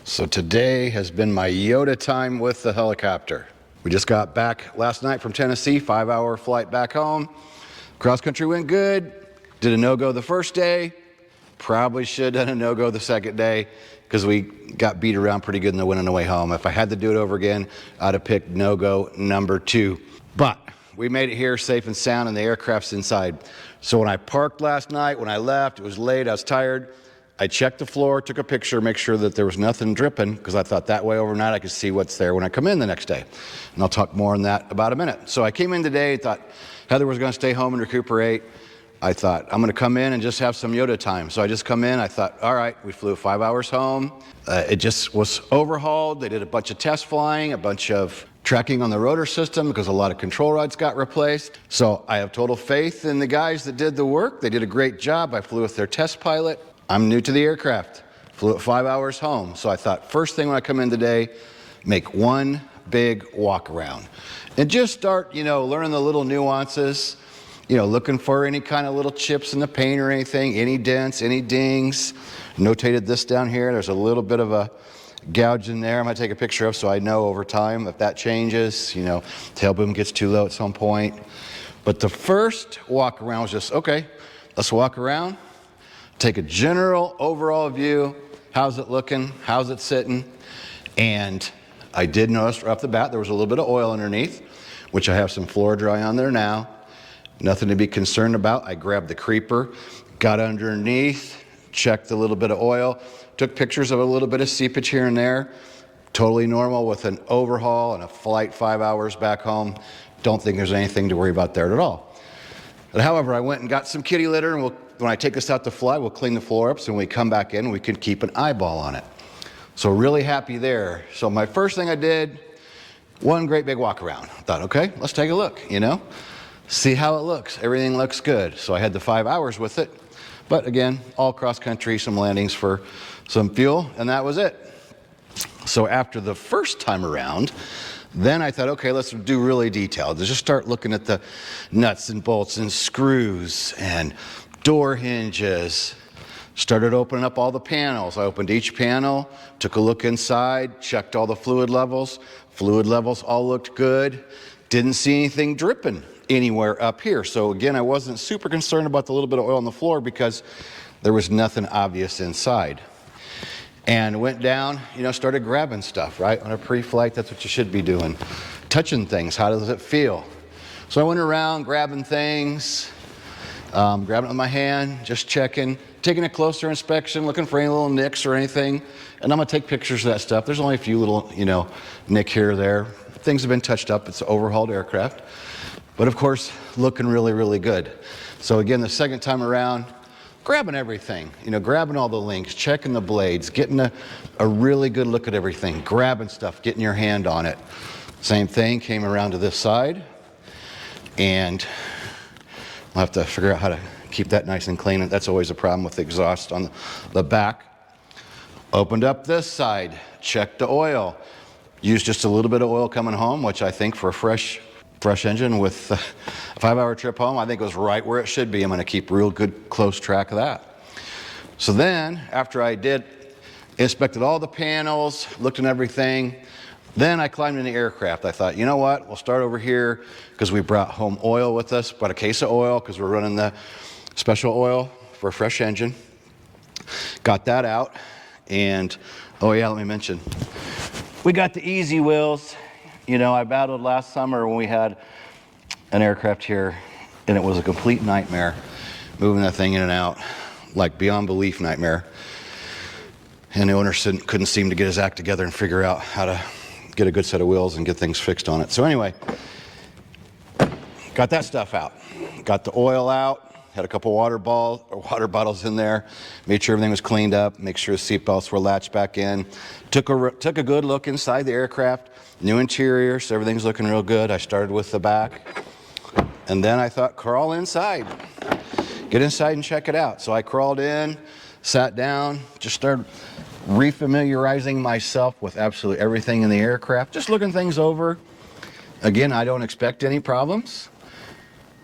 So today has been my Yoda time with the helicopter. We just got back last night from Tennessee, 5-hour flight back home. Cross country went good. Did a no-go the first day. Probably should have done a no-go the second day because we got beat around pretty good in the wind on the way home. If I had to do it over again, I'd have picked no-go number 2. But we made it here safe and sound and the aircraft's inside. So when I parked last night, when I left, it was late, I was tired. I checked the floor, took a picture, make sure that there was nothing dripping, because I thought that way overnight I could see what's there when I come in the next day. And I'll talk more on that about a minute. So I came in today, thought Heather was going to stay home and recuperate. I thought, I'm going to come in and just have some Yoda time. So I just come in, I thought, all right, we flew 5 hours home. It just was overhauled. They did a bunch of test flying, a bunch of tracking on the rotor system because a lot of control rods got replaced. So I have total faith in the guys that did the work. They did a great job. I flew with their test pilot. I'm new to the aircraft, flew it 5 hours home. So I thought first thing when I come in today, make one big walk around and just start, learning the little nuances, looking for any kind of little chips in the paint or anything, any dents, any dings. Notated this down here. There's a little bit of a gouge in there I'm going to take a picture of so I know over time if that changes, tail boom gets too low at some point. But the first walk around was just, okay, let's walk around. Take a general overall view. How's it looking? How's it sitting? And I did notice right off the bat there was a little bit of oil underneath, which I have some floor dry on there now. Nothing to be concerned about. I grabbed the creeper, got underneath, checked a little bit of oil, took pictures of a little bit of seepage here and there. Totally normal with an overhaul and a flight 5 hours back home. Don't think there's anything to worry about there at all. But however, I went and got some kitty litter, and when I take this out to fly, we'll clean the floor up, so when we come back in, we can keep an eyeball on it. So really happy there. So my first thing I did, one great big walk around. I thought, okay, let's take a look, see how it looks. Everything looks good. So I had the 5 hours with it. But again, all cross country, some landings for some fuel, and that was it. So after the first time around, then I thought, okay, let's do really detailed. Let's just start looking at the nuts and bolts and screws and door hinges. Started opening up all the panels. I opened each panel, took a look inside, checked all the fluid levels. Fluid levels all looked good. Didn't see anything dripping anywhere up here. So again, I wasn't super concerned about the little bit of oil on the floor because there was nothing obvious inside. And went down, started grabbing stuff, right? On a pre-flight, that's what you should be doing. Touching things, how does it feel? So I went around grabbing things, grabbing it with my hand, just checking, taking a closer inspection, looking for any little nicks or anything. And I'm gonna take pictures of that stuff. There's only a few little, nick here or there. Things have been touched up, it's an overhauled aircraft. But of course, looking really, really good. So again, the second time around, grabbing everything, grabbing all the links, checking the blades, getting a really good look at everything, grabbing stuff, getting your hand on it. Same thing, came around to this side, and I'll have to figure out how to keep that nice and clean. That's always a problem with the exhaust on the back. Opened up this side, checked the oil. Used just a little bit of oil coming home, which I think for a fresh engine with a 5-hour trip home, I think it was right where it should be. I'm going to keep real good close track of that. So then, after I inspected all the panels, looked at everything, then I climbed in the aircraft. I thought, you know what, we'll start over here because we brought home oil with us, brought a case of oil because we're running the special oil for a fresh engine. Got that out, and oh yeah, let me mention, we got the easy wheels. I battled last summer when we had an aircraft here, and it was a complete nightmare moving that thing in and out, like beyond belief nightmare. And the owner couldn't seem to get his act together and figure out how to get a good set of wheels and get things fixed on it. So anyway, got that stuff out, got the oil out, had a couple water bottles in there, made sure everything was cleaned up, make sure the seat belts were latched back in. Took a good look inside the aircraft, new interior, so everything's looking real good. I started with the back, and then I thought, crawl inside. Get inside and check it out. So I crawled in, sat down, just started re-familiarizing myself with absolutely everything in the aircraft, just looking things over. Again, I don't expect any problems.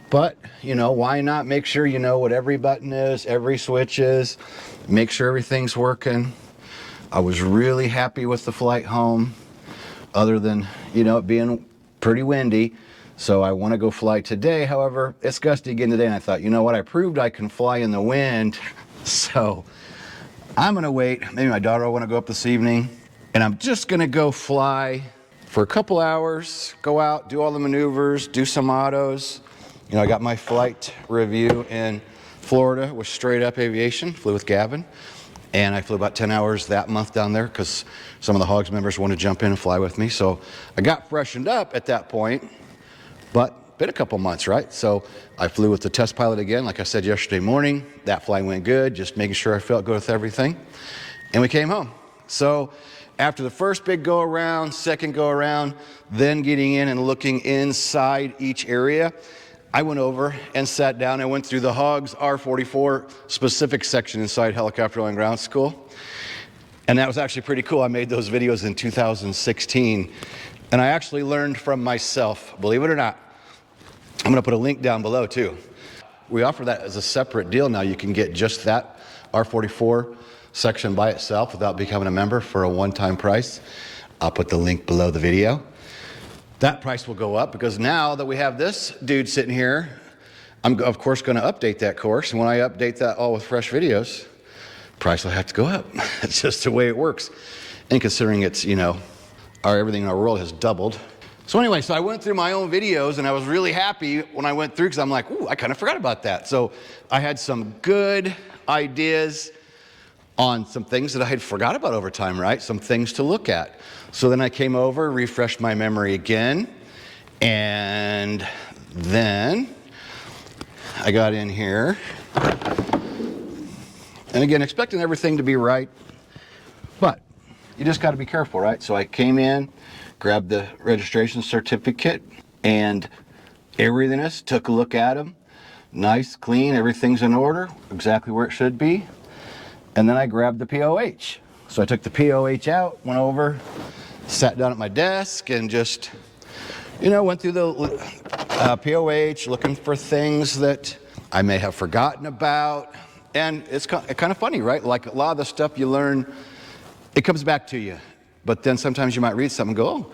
But, why not make sure you know what every button is, every switch is, make sure everything's working. I was really happy with the flight home, other than, you know, it being pretty windy. So I want to go fly today. However, it's gusty again today, and I thought, you know what, I proved I can fly in the wind. So I'm going to wait. Maybe my daughter will want to go up this evening, and I'm just going to go fly for a couple hours, go out, do all the maneuvers, do some autos. You know, I got my flight review in Florida with Straight Up Aviation, flew with Gavin, and I flew about 10 hours that month down there because some of the Hogs members wanted to jump in and fly with me. So I got freshened up at that point, but been a couple months, right? So I flew with the test pilot again, like I said yesterday morning. That flight went good, just making sure I felt good with everything. And we came home. So after the first big go around, second go around, then getting in and looking inside each area, I went over and sat down and went through the Hogs R-44 specific section inside Helicopter Land Ground School. And that was actually pretty cool. I made those videos in 2016. And I actually learned from myself, believe it or not. I'm gonna put a link down below too. We offer that as a separate deal now. You can get just that R-44 section by itself without becoming a member for a one-time price. I'll put the link below the video. That price will go up because now that we have this dude sitting here, I'm of course going to update that course. And when I update that all with fresh videos, price will have to go up. It's just the way it works. And considering it's, you know, everything in our world has doubled. So anyway, so I went through my own videos and I was really happy when I went through because I'm like, ooh, I kind of forgot about that. So I had some good ideas on some things that I had forgot about over time, right? Some things to look at. So then I came over, refreshed my memory again, and then I got in here. And again, expecting everything to be right, but you just got to be careful, right? So I came in, grabbed the registration certificate and airworthiness, took a look at them. Nice, clean, everything's in order, exactly where it should be. And then I grabbed the POH. So I took the POH out, went over, sat down at my desk and just, you know, went through the POH, looking for things that I may have forgotten about. And it's kind of funny, right? Like a lot of the stuff you learn, it comes back to you. But then sometimes you might read something and go, oh,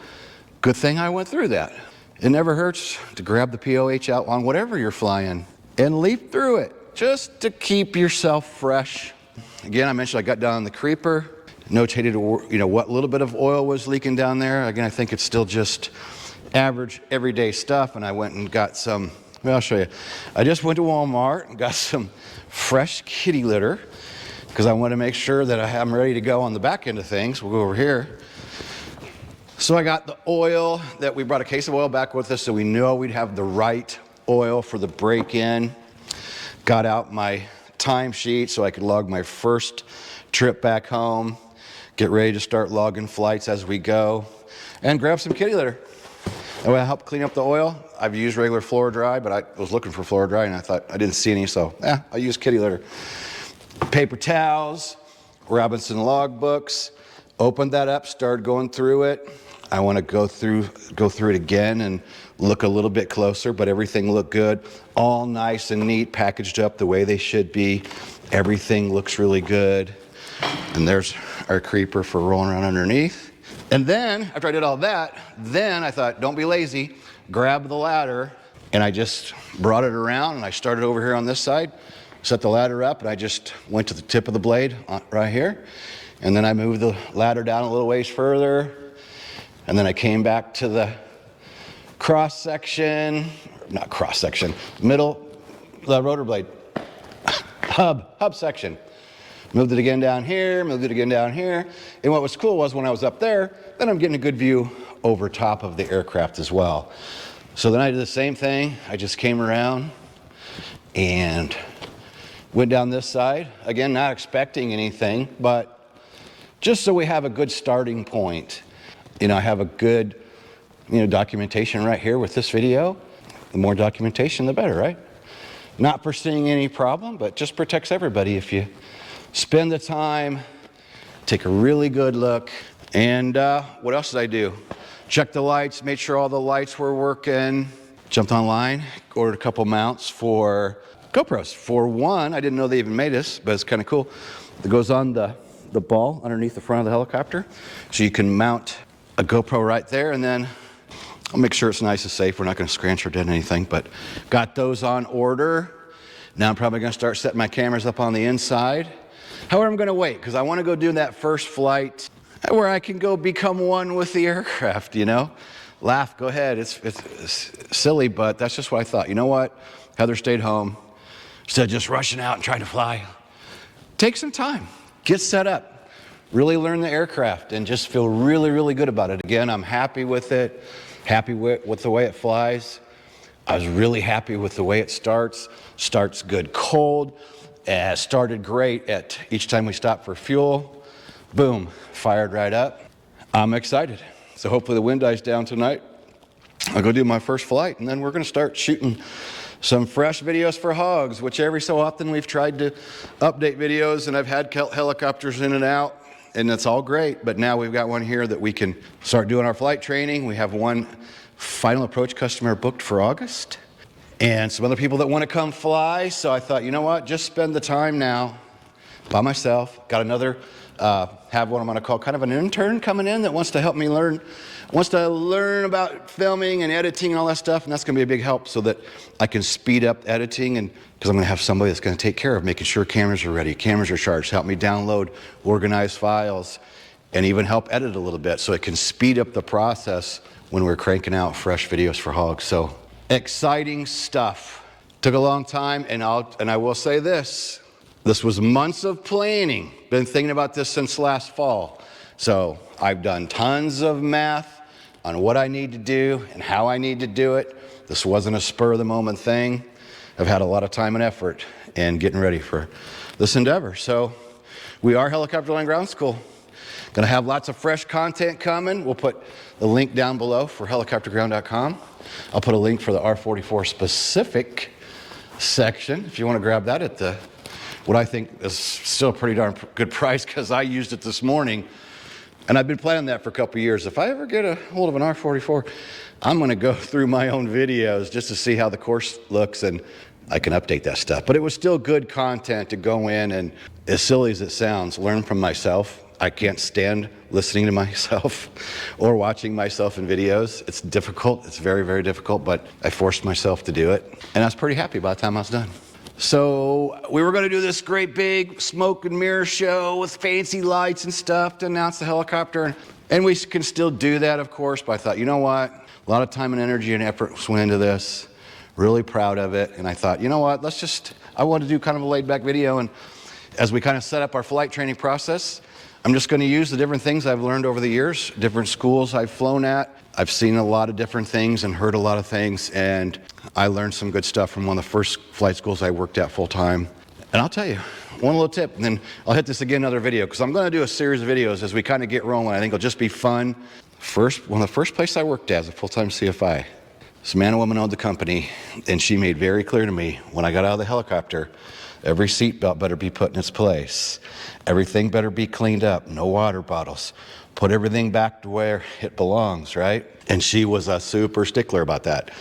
good thing I went through that. It never hurts to grab the POH out on whatever you're flying and leaf through it just to keep yourself fresh. Again, I mentioned I got down on the creeper, notated, you know, what little bit of oil was leaking down there. Again, I think it's still just average, everyday stuff. And I went and got some, well, I'll show you. I just went to Walmart and got some fresh kitty litter because I want to make sure that I'm ready to go on the back end of things. We'll go over here. So I got the oil that we brought a case of oil back with us so we know we'd have the right oil for the break-in. Got out my timesheet so I could log my first trip back home, get ready to start logging flights as we go, and grab some kitty litter. That will help clean up the oil. I've used regular Floor Dry, but I was looking for Floor Dry and I thought I didn't see any, so I'll use kitty litter. Paper towels, Robinson log books, opened that up, started going through it. I want to go through it again and look a little bit closer, but everything looked good. All nice and neat, packaged up the way they should be. Everything looks really good. And there's our creeper for rolling around underneath. And then, after I did all that, then I thought, don't be lazy, grab the ladder, and I just brought it around, and I started over here on this side, set the ladder up, and I just went to the tip of the blade right here. And then I moved the ladder down a little ways further, and then I came back to the cross section, not cross section, middle, the rotor blade, hub section. Moved it again down here, moved it again down here. And what was cool was when I was up there, then I'm getting a good view over top of the aircraft as well. So then I did the same thing. I just came around and went down this side. Again, not expecting anything, but just so we have a good starting point. You know, I have a good, documentation right here with this video. The more documentation, the better, right? Not foreseeing any problem, but just protects everybody if you spend the time, take a really good look. And what else did I do? Check the lights, made sure all the lights were working. Jumped online, ordered a couple mounts for GoPros. For one, I didn't know they even made this, but it's kind of cool. It goes on the the ball underneath the front of the helicopter. So you can mount a GoPro right there, and then I'll make sure it's nice and safe. We're not going to scratch or dent anything, but got those on order. Now I'm probably going to start setting my cameras up on the inside. However, I'm going to wait because I want to go do that first flight where I can go become one with the aircraft, you know? Laugh, go ahead. It's silly, but that's just what I thought. You know what? Heather stayed home. Instead of just rushing out and trying to fly, take some time, get set up, really learn the aircraft, and just feel really, really good about it. Again, I'm happy with it, happy with the way it flies. I was really happy with the way it starts. Starts good cold. Started great at each time we stopped for fuel. Boom, fired right up. I'm excited. So hopefully the wind dies down tonight. I'll go do my first flight, and then we're going to start shooting some fresh videos for hogs, which every so often we've tried to update videos, and I've had helicopters in and out, and it's all great. But now we've got one here that we can start doing our flight training. We have one final approach customer booked for August, and some other people that want to come fly. So I thought, you know what, just spend the time now by myself. Got another, have what I'm going to call kind of an intern coming in that wants to help me learn about filming and editing and all that stuff, and that's going to be a big help so that I can speed up editing, and because I'm going to have somebody that's going to take care of making sure cameras are ready, cameras are charged, help me download, organize files, and even help edit a little bit so it can speed up the process when we're cranking out fresh videos for hogs. So exciting stuff. Took a long time, and I will say this was months of planning. Been thinking about this since last fall. So I've done tons of math on what I need to do and how I need to do it. This wasn't a spur of the moment thing. I've had a lot of time and effort in getting ready for this endeavor. So we are Helicopter Land Ground School. Gonna have lots of fresh content coming. We'll put the link down below for helicopterground.com. I'll put a link for the R-44 specific section if you want to grab that at the, what I think is still a pretty darn good price, because I used it this morning. And I've been planning that for a couple of years. If I ever get a hold of an R-44, I'm going to go through my own videos just to see how the course looks, and I can update that stuff. But it was still good content to go in and, as silly as it sounds, learn from myself. I can't stand listening to myself or watching myself in videos. It's difficult. It's very, very difficult, but I forced myself to do it. And I was pretty happy by the time I was done. So we were going to do this great big smoke and mirror show with fancy lights and stuff to announce the helicopter. And we can still do that, of course, but I thought, you know what? A lot of time and energy and effort went into this. Really proud of it. And I thought, you know what? I want to do kind of a laid back video. And as we kind of set up our flight training process, I'm just going to use the different things I've learned over the years, different schools I've flown at. I've seen a lot of different things and heard a lot of things, and I learned some good stuff from one of the first flight schools I worked at full time. And I'll tell you, one little tip, and then I'll hit this again in another video, because I'm going to do a series of videos as we kind of get rolling. I think it'll just be fun. One of the first places I worked at as a full-time CFI, this man and woman owned the company, and she made very clear to me when I got out of the helicopter, every seatbelt better be put in its place. Everything better be cleaned up, no water bottles. Put everything back to where it belongs, right? And she was a super stickler about that.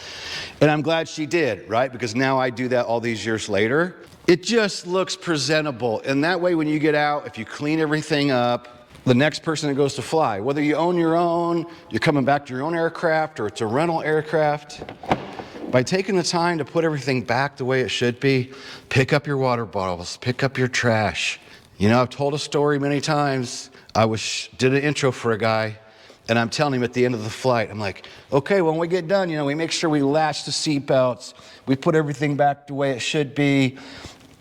And I'm glad she did, right? Because now I do that all these years later. It just looks presentable. And that way when you get out, if you clean everything up, the next person that goes to fly, whether you own your own, you're coming back to your own aircraft, or it's a rental aircraft, by taking the time to put everything back the way it should be, pick up your water bottles, pick up your trash. You know, I've told a story many times. I did an intro for a guy, and I'm telling him at the end of the flight, I'm like, okay, when we get done, you know, we make sure we latch the seatbelts, we put everything back the way it should be,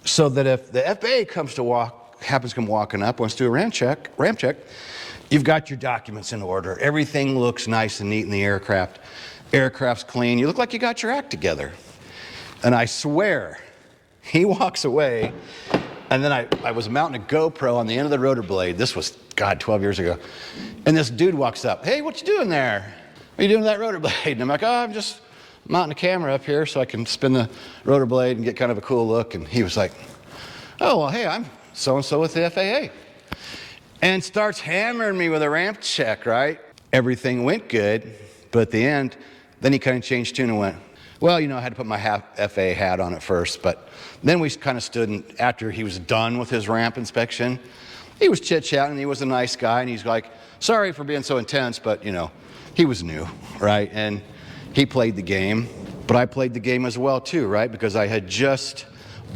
so that if the FAA happens to come walking up, wants to do a ramp check, you've got your documents in order. Everything looks nice and neat in the aircraft. Aircraft's clean. You look like you got your act together. And I swear, he walks away, and then I was mounting a GoPro on the end of the rotor blade. This was, God, 12 years ago. And this dude walks up. Hey, what you doing there? What are you doing with that rotor blade? And I'm like, oh, I'm just mounting a camera up here so I can spin the rotor blade and get kind of a cool look. And he was like, oh, well, hey, I'm so-and-so with the FAA. And starts hammering me with a ramp check, right? Everything went good, but at the end, then he kind of changed tune and went, well, you know, I had to put my FAA hat on at first, but then we kind of stood, and after he was done with his ramp inspection, he was chit-chatting, he was a nice guy, and he's like, sorry for being so intense, but, you know, he was new, right? And he played the game, but I played the game as well too, right? Because I had just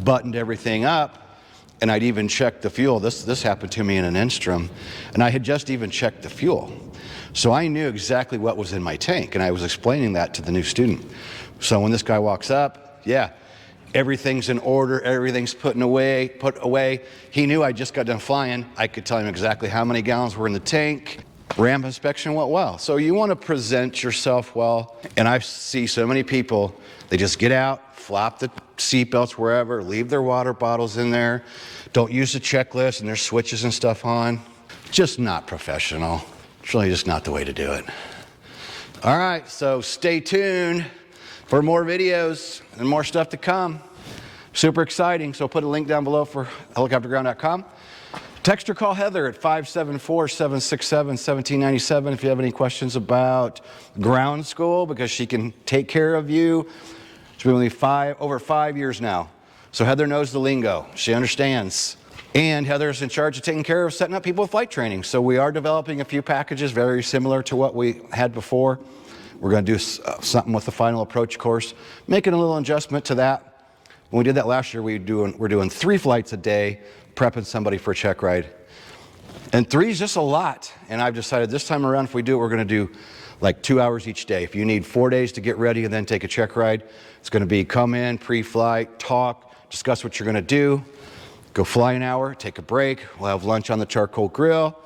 buttoned everything up, and I'd even checked the fuel. This happened to me in an Instrum, and I had just even checked the fuel. So I knew exactly what was in my tank, and I was explaining that to the new student. So when this guy walks up, yeah, everything's in order, everything's put away. He knew I just got done flying. I could tell him exactly how many gallons were in the tank. Ramp inspection went well. So you want to present yourself well. And I see so many people, they just get out, flop the seatbelts wherever, leave their water bottles in there, don't use the checklist and their switches and stuff on. Just not professional. It's really just not the way to do it. All right, so stay tuned for more videos and more stuff to come. Super exciting. So put a link down below for helicopterground.com. Text or call Heather at 574-767-1797 if you have any questions about ground school, because she can take care of you. She's been with me over 5 years now. So Heather knows the lingo. She understands. And Heather's in charge of taking care of setting up people with flight training. So we are developing a few packages very similar to what we had before. We're going to do something with the final approach course, making a little adjustment to that. When we did that last year, we're doing 3 flights a day, prepping somebody for a check ride. And 3 is just a lot. And I've decided this time around, if we do it, we're going to do like 2 hours each day. If you need 4 days to get ready and then take a check ride, it's going to be come in, pre-flight, talk, discuss what you're going to do, go fly an hour, take a break. We'll have lunch on the charcoal grill.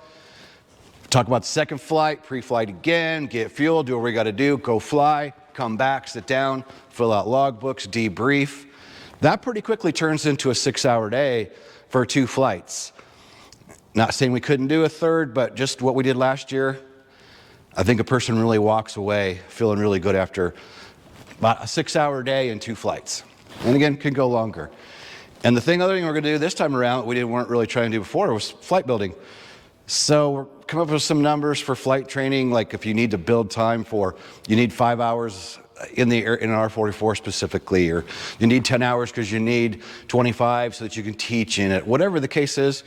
Talk about the second flight, pre-flight again, get fuel, do what we got to do, go fly, come back, sit down, fill out logbooks, debrief. That pretty quickly turns into a 6-hour day for 2 flights. Not saying we couldn't do a third, but just what we did last year, I think a person really walks away feeling really good after about a 6-hour day and 2 flights. And again, can go longer. And the other thing we're going to do this time around, we weren't really trying to do before, was flight building. So we're coming up with some numbers for flight training, like if you need to build time for, you need 5 hours in the air, in an R-44 specifically, or you need 10 hours because you need 25 so that you can teach in it. Whatever the case is,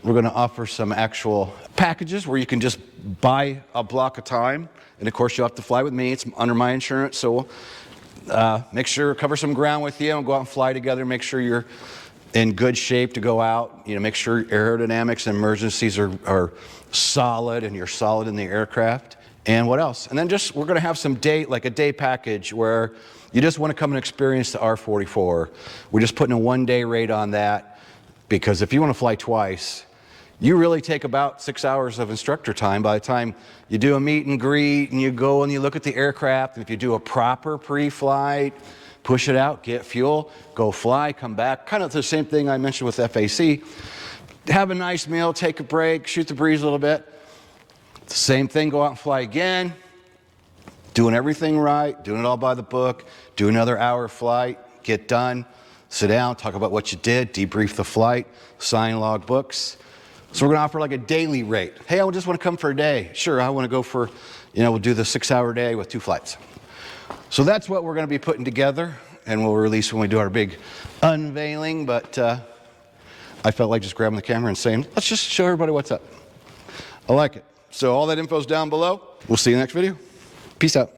we're going to offer some actual packages where you can just buy a block of time. And of course, you'll have to fly with me. It's under my insurance, so we'll make sure, cover some ground with you and go out and fly together, make sure you're in good shape to go out, you know, make sure aerodynamics and emergencies are solid and you're solid in the aircraft. And what else? And then we're going to have some like a day package where you just want to come and experience the R-44. We're just putting a 1-day rate on that, because if you want to fly twice, you really take about 6 hours of instructor time by the time you do a meet and greet and you go and you look at the aircraft. And if you do a proper pre-flight, push it out, get fuel, go fly, come back. Kind of the same thing I mentioned with FAC. Have a nice meal, take a break, shoot the breeze a little bit. The same thing, go out and fly again. Doing everything right, doing it all by the book, do another hour flight, get done, sit down, talk about what you did, debrief the flight, sign log books. So we're going to offer like a daily rate. Hey, I just want to come for a day. Sure, I want to go for, we'll do the 6-hour day with 2 flights. So that's what we're going to be putting together, and we'll release when we do our big unveiling. But I felt like just grabbing the camera and saying, let's just show everybody what's up. I like it. So all that info's down below. We'll see you in the next video. Peace out.